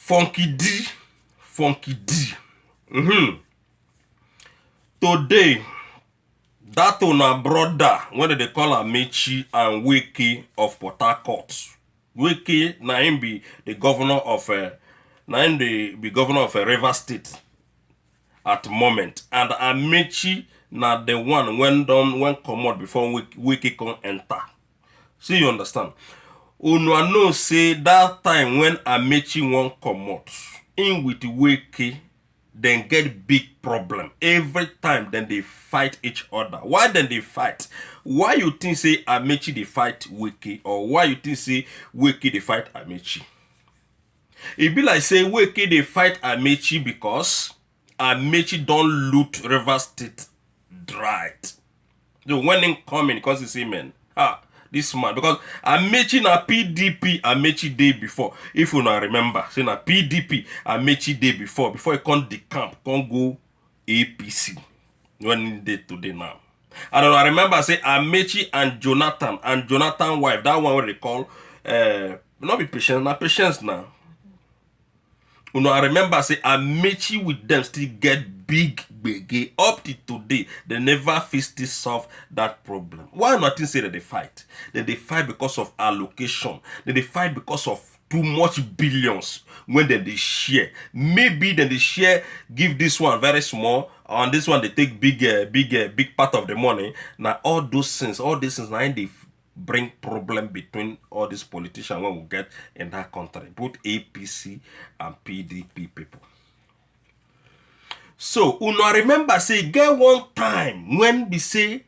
Funky D. Funky D. Today, that una brother, when they call Amechi and Wike of Port Harcourt. Wike, na him be the governor of River State at the moment. And Amechi na the one when come out before Wike can enter. See, you understand? Una know say that time when Amechi won't come out, in with Wike, then get big problem. Every time then they fight each other. Why then they fight? Why you think say Amechi they fight Wike? Or why you think say Wike they fight Amechi? It be like say Wike they fight Amechi because Amechi don't loot River State dry. So when they come in, because you say, man, this man, because Amechi na PDP Amechi day before. If you not remember, say na PDP Amechi day before he come the camp, come go APC. When day today now. I don't know, I remember say Amechi and Jonathan wife, that one what they call not be Patience, not Patience now. You know, I remember say Amechi with them still get big bege up to today. They never still solve that problem. Why nothing say that they fight? Then they fight because of allocation. Then they fight because of too much billions when they share. Maybe then they share give this one very small, and this one they take big part of the money. Now all these things now they bring problem between all these politicians when we get in that country, both APC and PDP people. So, una remember say get one time when we say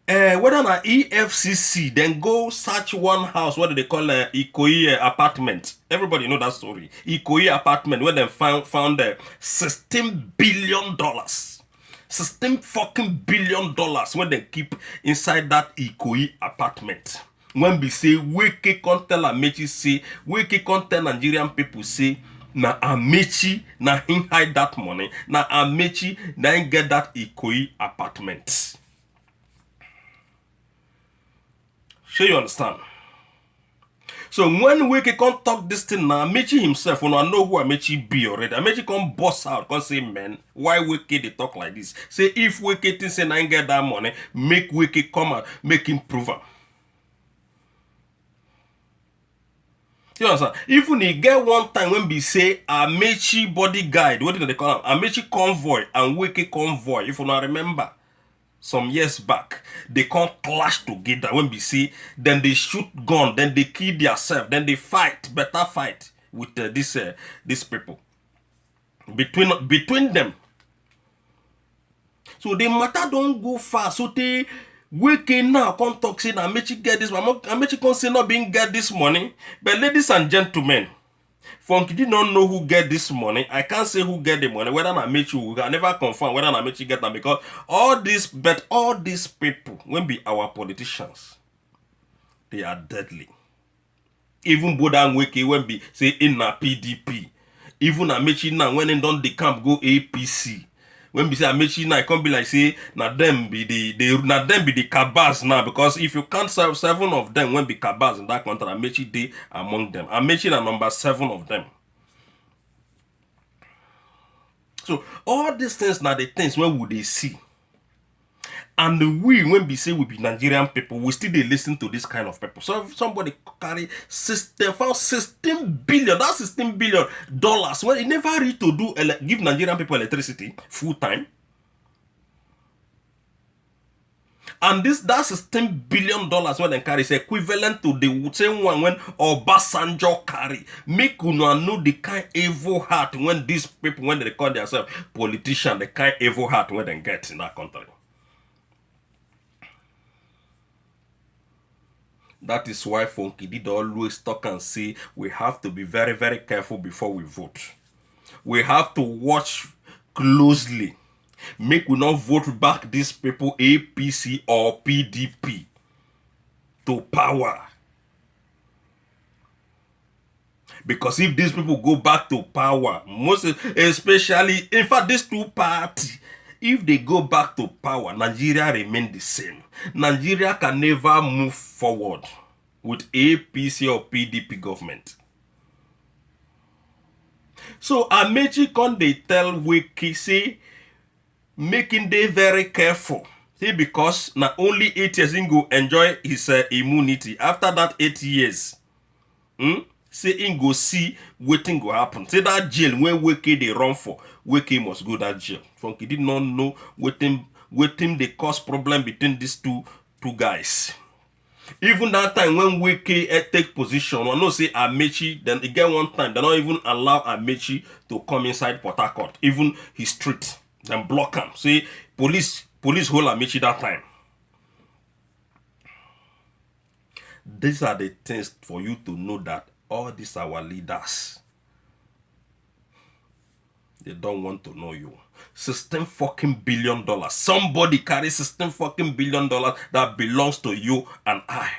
whether na EFCC then go search one house, what do they call Ikoyi apartment. Everybody know that story. Ikoyi apartment where they found $16 billion. $16 billion when they keep inside that Ikoyi apartment. When we say Wike can't tell Amechi say, Wike can't tell Nigerian people say, na Amechi na him hide that money, na Amechi na him get that Ikoyi apartment. Sure you understand? So when Wike can't talk this thing now, Amechi himself, when I know who Amechi be already, Amechi can't boss out, can't say, man, why Wike they talk like this? Say if Wike thinks say I get that money, make Wike come out, make him prove it. You understand? Even he get one time when we say Amechi bodyguard, what did they call him? Amechi convoy and Wike convoy, if you not remember. Some years back, they can't clash together when we see, then they shoot gun, then they kill themselves, then they fight, better fight with these people. Between them. So the matter don't go far. So they Wike now come talk say na Amechi get this money. Amechi come say not being get this money. But ladies and gentlemen, Funky did not know who get this money. I can't say who get the money. Whether Amechi, I never confirm whether Amechi get them, because all these people, when be our politicians, they are deadly. Even Bodan Wike when be say in na PDP. Even Amechi now when they don't the camp go APC. When we say Amechi now, it can't be like say na them be the cabals now, because if you can't serve 7 of them when be cabals in that country, Amechi they among them. Amechi na number 7 of them. So all these things now the things when would they see? And we, when we say we be Nigerian people, we still they listen to this kind of people. So if somebody carry $16 billion, that's $16 billion. Well, it never ready to do give Nigerian people electricity full time. And that's $16 billion when they carry is equivalent to the same one when Obasanjo carry. Make you know the kind evil heart when these people, when they call themselves politicians, the kind evil heart when they get in that country. That is why Funky did always talk and say we have to be very, very careful before we vote. We have to watch closely. Make we not vote back these people APC or PDP to power. Because if these people go back to power, most especially, in fact, these two parties, if they go back to power, Nigeria remain the same. Nigeria can never move forward with APC or PDP government. So Amechi con they tell Wiki say making they very careful. See, because not only 8 years he go enjoy his immunity. After that 8 years, say he go see waiting go happen. Say that jail when Wiki they run for, Wiki must go that jail. Funky did not know waiting they cause problem between these two guys. Even that time when Wiki take position, I know say Amechi, then again one time, they don't even allow Amechi to come inside Port Harcourt, even his street. Then block him. See, police hold Amechi that time. These are the things for you to know that all these our leaders, they don't want to know you. $16 billion. Somebody carries $16 billion that belongs to you and I.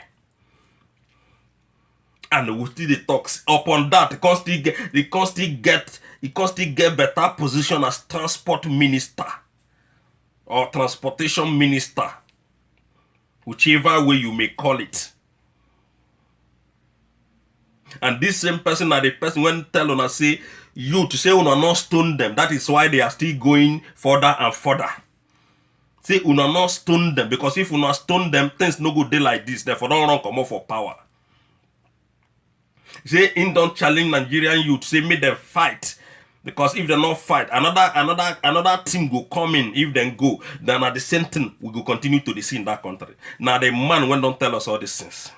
And we still the talks upon that. He can still get better position as transport minister or transportation minister, whichever way you may call it. And this same person are the person when tell on us say you to say una not stone them. That is why they are still going further and further. Say una not stone them, because if una stone them, things no go dey like this. Therefore don't run come up for power. Say in don't challenge Nigerian youth, say make them fight. Because if they not fight, another team go come in. If they go, then at the same thing we go continue to see in that country. Now the man when don't tell us all these things.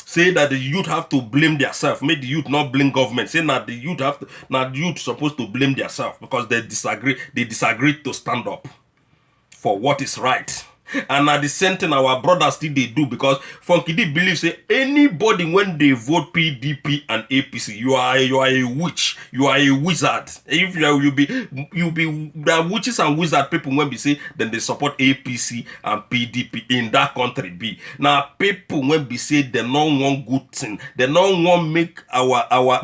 Say that the youth have to blame themselves. Make the youth not blame government. Say that the youth supposed to blame themselves because they disagree to stand up for what is right. And at the same time, our brothers still they do, because Funky D believes say anybody when they vote PDP and APC, you are a witch, you are a wizard. If you be the witches and wizard people when we say then they support APC and PDP in that country be. Now people when we say they don't want good thing, they don't want make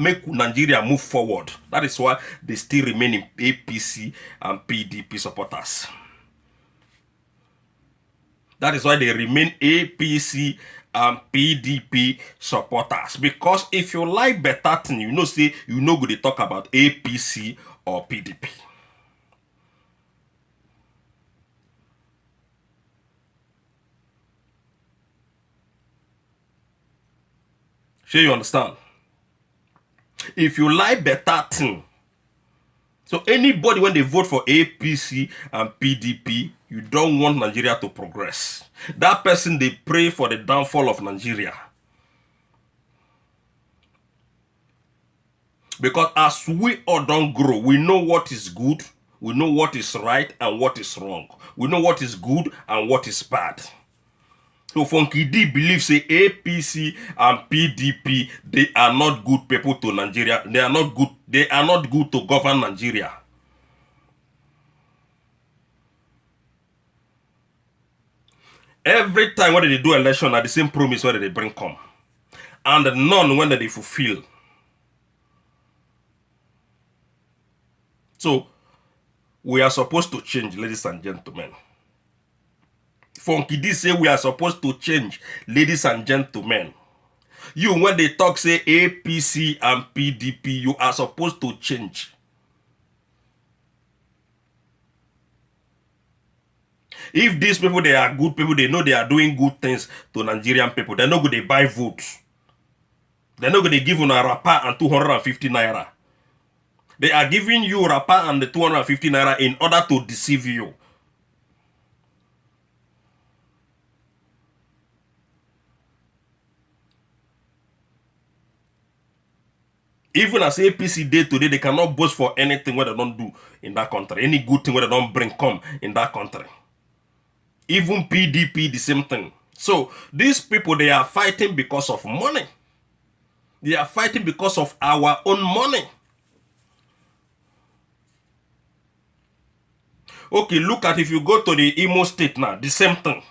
make Nigeria move forward. That is why they still remain in APC and PDP supporters. That is why they remain APC and PDP supporters. Because if you like better thing, you know say you know good to talk about APC or PDP. Sure you understand? If you like better thing, so anybody when they vote for APC and PDP, you don't want Nigeria to progress. That person, they pray for the downfall of Nigeria. Because as we all don't grow, we know what is good, we know what is right and what is wrong. We know what is good and what is bad. So Funky D believes say APC and PDP, they are not good people to Nigeria. They are not good to govern Nigeria. Every time when they do election, at the same promise where they bring come. And none when they fulfill. So we are supposed to change, ladies and gentlemen. Funky D say we are supposed to change, ladies and gentlemen. You, when they talk say APC and PDP, you are supposed to change. If these people, they are good people, they know they are doing good things to Nigerian people, they're not going to buy votes. They're not going to give you a wrapper and 250 naira. They are giving you wrapper and the 250 naira in order to deceive you. Even as APC day today, they cannot boast for anything what they don't do in that country. Any good thing what they don't bring come in that country. Even PDP, the same thing. So these people, they are fighting because of money. They are fighting because of our own money. Okay, look at if you go to the Imo State now, the same thing.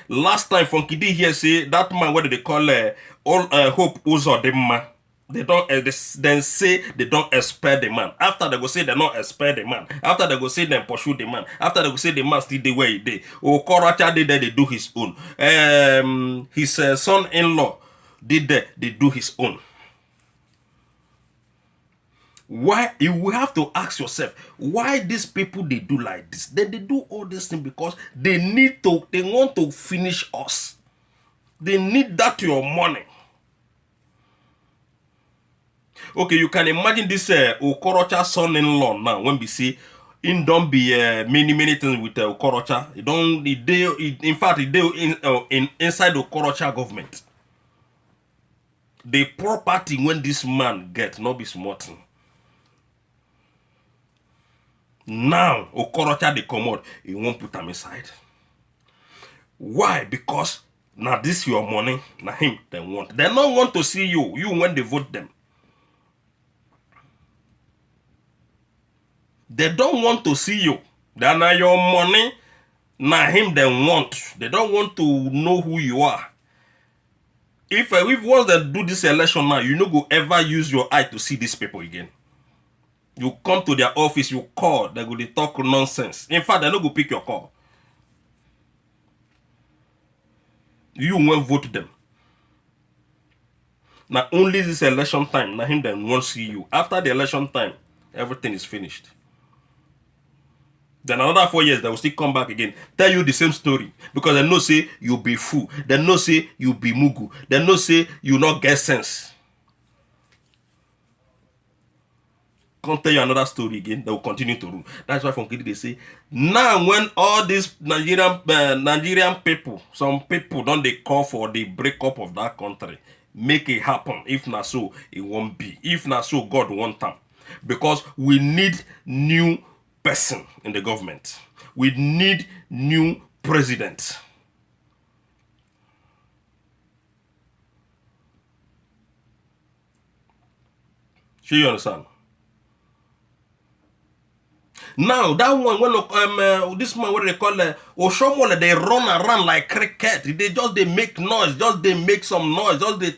Last time Funky D here say that man, what do they call Hope Uzodimma? They don't then say they don't expel the man. After they go say they don't expel the man. After they go say they pursue the man. After they go say the man still the way he did. Okorocha did there, they do his own. His son-in-law did there, they do his own. Why? You will have to ask yourself why these people they do like this. Then they do all this thing because they want to finish us. They need that your money. Okay, you can imagine this Okorocha son-in-law now when we say in don't be many things with Okorocha. In fact, in inside the Okorocha government. The property when this man get not be smart. Now Okorocha they come out, he won't put them inside. Why? Because now this your money, now him they want. They don't want to see you when they vote them. They don't want to see you. They now your money, now him they want. They don't want to know who you are. If once they do this election now, you no go ever use your eye to see these people again. You come to their office, you call, they go they talk nonsense. In fact, they no go pick your call. You won't vote them. Now only this election time, now him then won't see you. After the election time, everything is finished. Then another 4 years, they will still come back again, tell you the same story. Because they know say you be fool. They know say you be mugu. They know say you not get sense. Can't tell you another story again, they will continue to rule. That's why from Kidi they say, now when all these Nigerian people, some people don't they call for the breakup of that country, make it happen. If not so, it won't be. If not so, God won't them. Because we need new person in the government. We need new president. Sure you understand? Now that one when this man what they call Oshomole, they run around like cricket. They make noise, just they make some noise, just they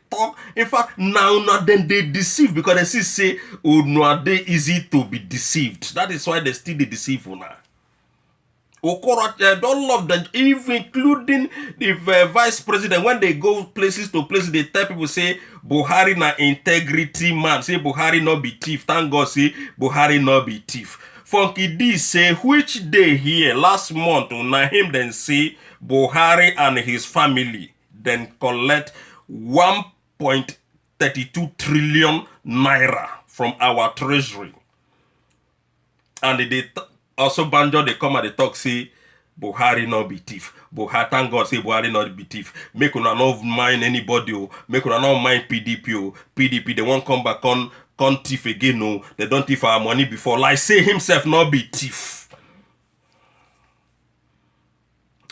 talk. In fact, now then they deceive because they see say no they easy to be deceived. That is why they still they deceive now. Okorocha don't love them, even including the vice president. When they go places to places, they tell people say Buhari na integrity man. Say Buhari not be thief. Thank God say Buhari not be thief. Funky D say which day here last month na him then say Buhari and his family then collect 1.32 trillion naira from our treasury, and they also Banjo they come and they talk say Buhari not be thief. Buhari, thank God say Buhari not be thief. Make una not mind anybody. Make una not mind PDP. PDP they won't come back on thief again. No, they don't thief our money before. Like say himself not be thief.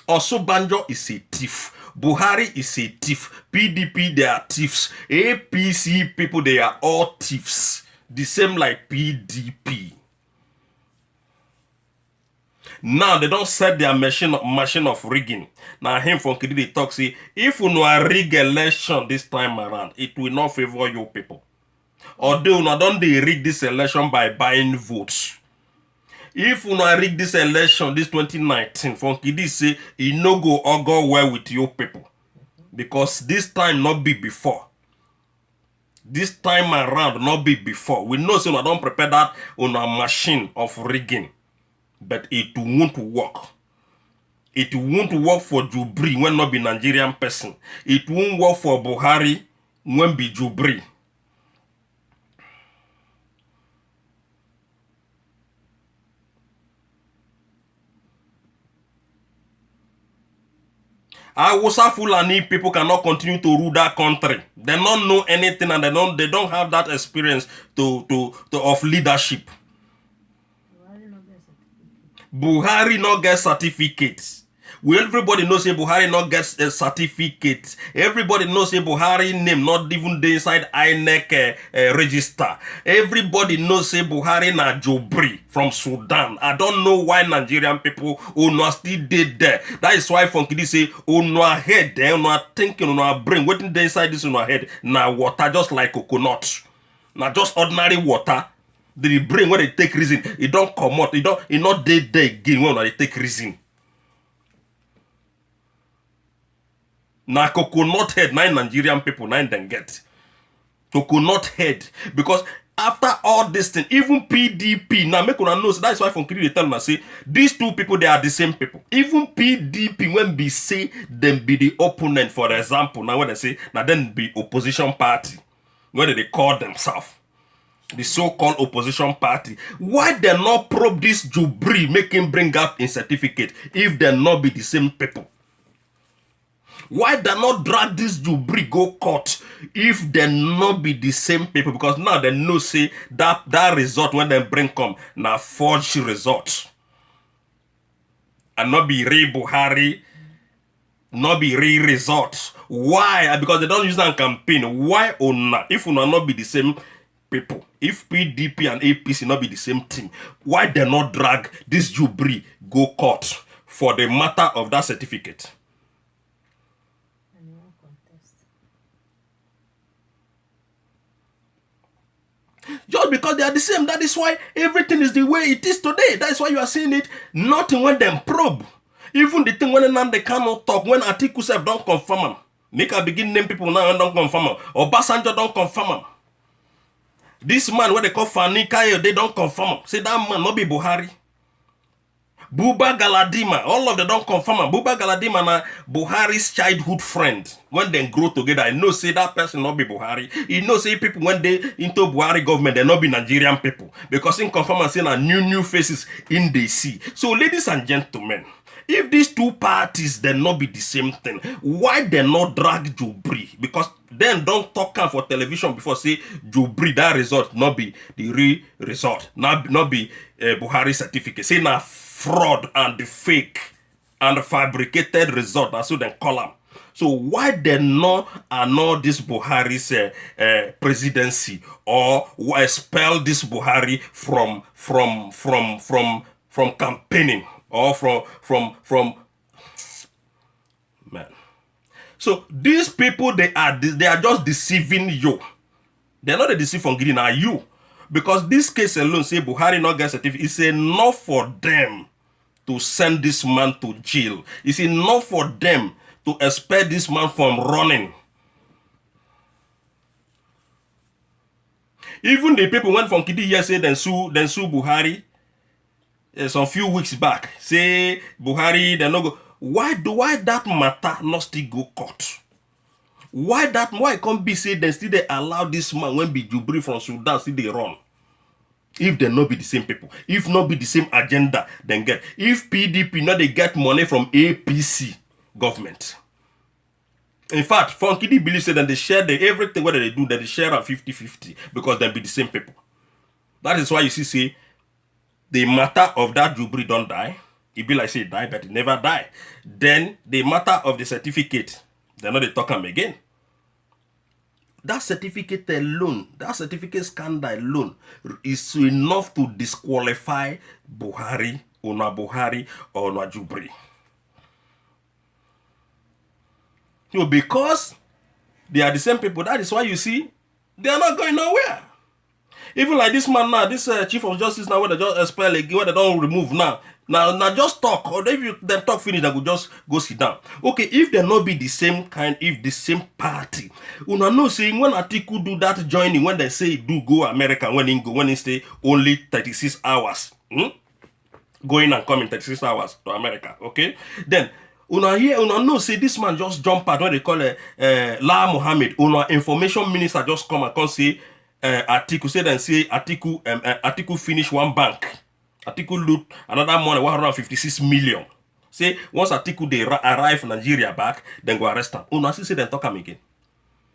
Also Banjo is a thief. Buhari is a thief. PDP they are thieves. APC people they are all thieves. The same like PDP. Now they don't set their machine of rigging. Now him from Kidi they talk say if you know a rig election this time around, it will not favor you people. Although now don't they rig this election by buying votes. If you know rig this election this 2019, from Kidi say it no go or go well with you people. Because this time not be before. This time around not be before. We know so I don't prepare that on a machine of rigging. But it won't work. It won't work for Jubri when not be Nigerian person. It won't work for Buhari when be Jubri. Hausa Fulani people cannot continue to rule that country. They don't know anything and they don't have that experience of leadership. Buhari not get certificates. Everybody knows say Buhari not get a certificate. Everybody knows say Buhari name not even the inside INEC register. Everybody knows say Buhari na Jobri from Sudan. I don't know why Nigerian people who not still did there. That is why Funky say oh no head there, no thinking, no brain. Waiting there inside this in our head. Now water just like coconut. Now just ordinary water. The brain when they take reason, it don't come out. It not dead there again when they take reason. Now coconut head, 9 Nigerian people, 9 then get. Coconut head. Because After all this thing, even PDP, now make una know, so that's why from Kiri they tell me, say, these two people, they are the same people. Even PDP, when be say, them be the opponent, for example, now when they say, now then be opposition party, when they call themselves, the so-called opposition party, why they not probe this Jubri, make him bring up in certificate, if they not be the same people? Why they not drag this Jubri go court if they not be the same people? Because now they know say that result when they bring come now forged result. And not be Ray Buhari, not be Ray result. Why? Because they don't use that campaign. Why or not? If we not be the same people, if PDP and APC not be the same team, why they not drag this Jubri go court for the matter of that certificate? Just because they are the same, that is why everything is the way it is today. That is why you are seeing it. Nothing when them probe. Even the thing when they cannot talk, when Atiku self don't confirm them. Make a begin name people now and don't confirm them. Or Basanjo don't confirm them. This man, what they call Fani Kayo, they don't confirm them. Say that man not be Buhari. Buba Galadima, all of them don't confirm him. Buba Galadima na Buhari's childhood friend. When they grow together, I know say that person not be Buhari. You know say people when they into Buhari government, they not be Nigerian people. Because in confirm and say na new faces in the sea. So ladies and gentlemen, if these two parties they not be the same thing, why they not drag Jubri? Because then don't talk for television before say Jubri that result not be the real result, not be Buhari certificate. Say na fraud and the fake and the fabricated result. That's what they call them. So why they not annul this Buhari's presidency or expel this Buhari from campaigning or from man? So these people they are just deceiving you. They're not a deceive from Guinea, are you? Because this case alone say Buhari not get certificate. It's enough for them to send this man to jail. It's enough for them to expel this man from running. Even the people went from Kidi here say then sue Buhari some few weeks back. Say Buhari they no go. Why that matter not still go court? Why it can't be say then still they allow this man when be Jubri from Sudan still they run? If they not be the same people, if not be the same agenda, then get. If PDP not they get money from APC government. In fact, Funkidi believes that they share everything what they do, that they share at 50-50 because they be the same people. That is why you see the matter of that Jubri don't die. It be like say die, but it never die. Then the matter of the certificate, they know they talk them again. That certificate alone, that certificate scandal alone is enough to disqualify Buhari, Una Buhari, or Una Jubri. You know, because they are the same people, that is why you see they are not going nowhere. Even like this man now, this Chief of Justice now, where they just expel again, where they don't remove now. Now just talk, or if them talk finish, they will just go sit down. Okay, if they not be the same kind, if the same party, una know saying when Atiku do that joining, when they say do go America, when he stay only 36 hours, going and coming 36 hours to America, okay? Then una know say this man just jump out what they call La Mohammed, una information minister just come and say Atiku say then say Atiku finish one bank. Atiku loot another money 156 million. Say once Atiku they arrive in Nigeria back, then go arrest him. Una see say then talk him again.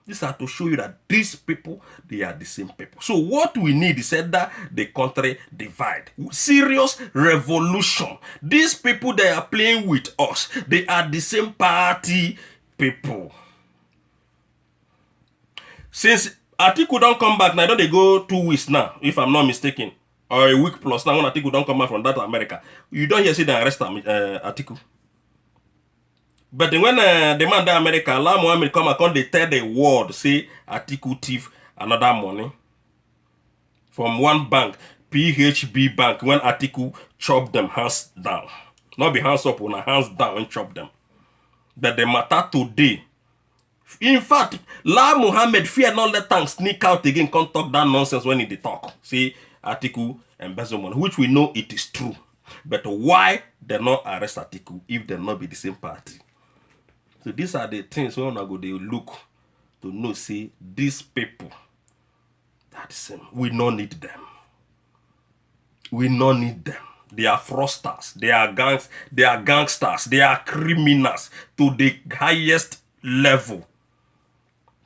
This are to show you that these people they are the same people. So what we need is that the country divide. Serious revolution. These people they are playing with us. They are the same party people. Since Atiku don't come back now, don't they go 2 weeks now, if I'm not mistaken. Or a week plus now when Atiku don't come back from that America. You don't hear say they arrest Atiku. But when the man that America, La Mohammed come and they tell the world, say Atiku thief another money from one bank, PHB Bank, when Atiku chop them hands down. Not be hands up, on hands down and chop them. But the matter today, In fact, La Muhammad fear not let them sneak out again, can't talk that nonsense when he talk. See, Atiku embezzlement, which we know it is true. But why they not arrest Atiku if they not be the same party? So these are the things when I go they look to know, see, these people, that's we don't need them. We don't need them. They are fraudsters, they are gangsters, they are criminals to the highest level.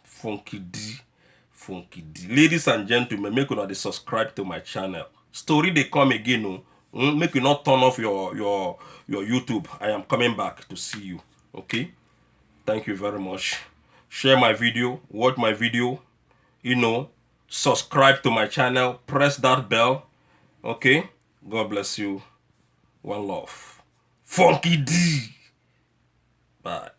Funky D. Ladies and gentlemen, make sure they subscribe to my channel. Story they come again, no. Make you not turn off your YouTube. I am coming back to see you. Okay? Thank you very much. Share my video, watch my video, subscribe to my channel, press that bell. Okay? God bless you. One love. Funky D. Bye.